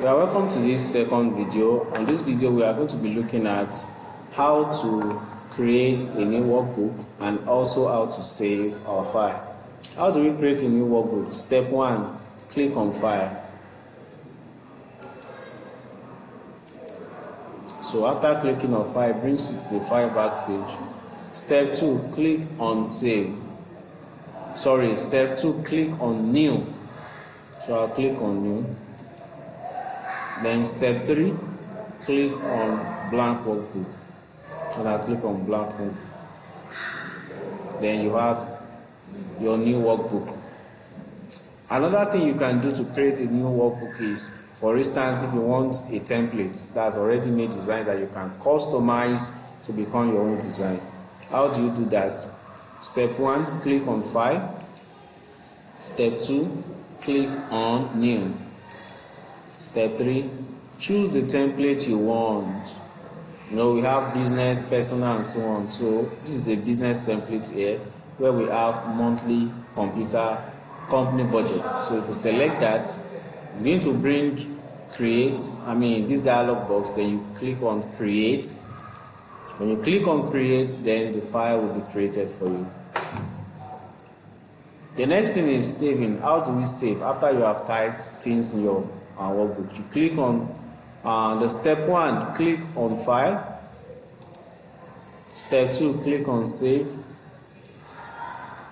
You are welcome to this second video. On this video, we are going to be looking at how to create a new workbook and also how to save our file. How do we create a new workbook? Step 1, click on File. So after clicking on File, it brings you to the File backstage. Step 2, click on Save. Step 2, click on New. So I'll click on New. Then step 3, click on Blank Workbook. And I'll click on Blank Workbook. Then you have your new workbook. Another thing you can do to create a new workbook is, for instance, if you want a template that's already made design that you can customize to become your own design. How do you do that? Step 1, click on File. Step 2, click on New. Step 3, choose the template you want. We have business, personal, and so on. So this is a business template here where we have monthly computer company budgets. So if you select that, it's going to bring this dialog box. Then you click on Create. When you click on Create, then the file will be created for you. The next thing is saving. How do we save? After you have typed things in your workbook, you click on the step 1, click on File. Step 2, click on Save.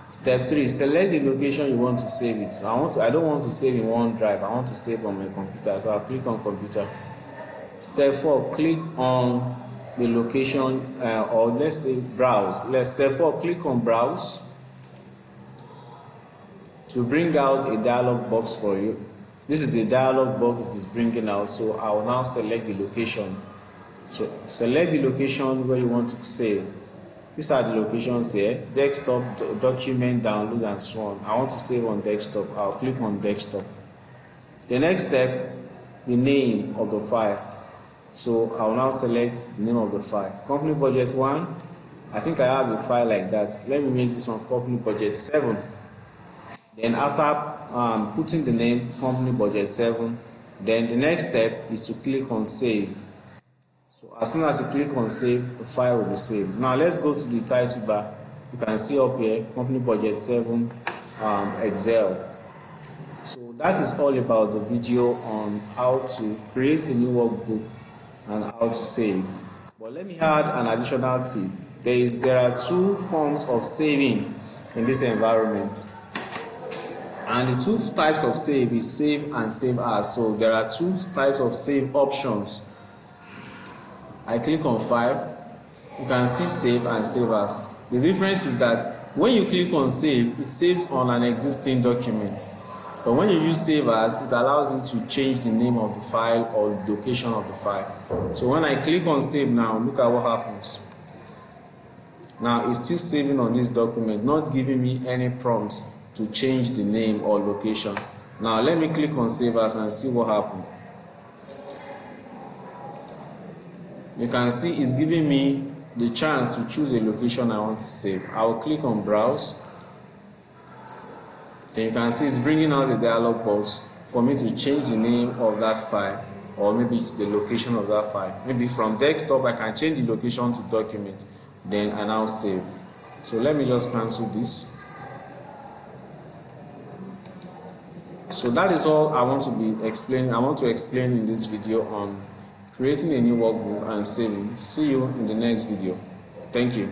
Step 3, select the location you want to save it. So I don't want to save in OneDrive. I want to save on my computer. So I'll click on Computer. Step 4, click on the location, or let's say Browse. Step 4, click on Browse to bring out a dialog box for you. This is the dialog box it is bringing out. So I will now select the location. So select the location where you want to save. These are the locations here: desktop, document, download, and so on. I want to save on desktop. I'll click on desktop. The next step, the name of the file. So I will now select the name of the file. Company budget 1. I think I have a file like that. Let me make this one company budget 7. Then after putting the name company budget 7, then the next step is to click on Save. So as soon as you click on Save, the file will be saved. Now let's go to the title bar. You can see up here company budget 7 Excel. So that is all about the video on how to create a new workbook and how to save. But let me add an additional tip. There are 2 forms of saving in this environment. And the 2 types of save is save and save as. So there are 2 types of save options. I click on File. You can see save and save as. The difference is that when you click on save, it saves on an existing document. But when you use save as, it allows you to change the name of the file or the location of the file. So when I click on save now, look at what happens. Now it's still saving on this document, not giving me any prompt to change the name or location. Now let me click on Save As and see what happens. You can see it's giving me the chance to choose a location I want to save. I will click on Browse. Then you can see it's bringing out a dialog box for me to change the name of that file, or maybe the location of that file. Maybe from desktop I can change the location to document. Then I now save. So let me just cancel this. So that is all I want to explain in this video on creating a new workbook and saving. See you in the next video. Thank you.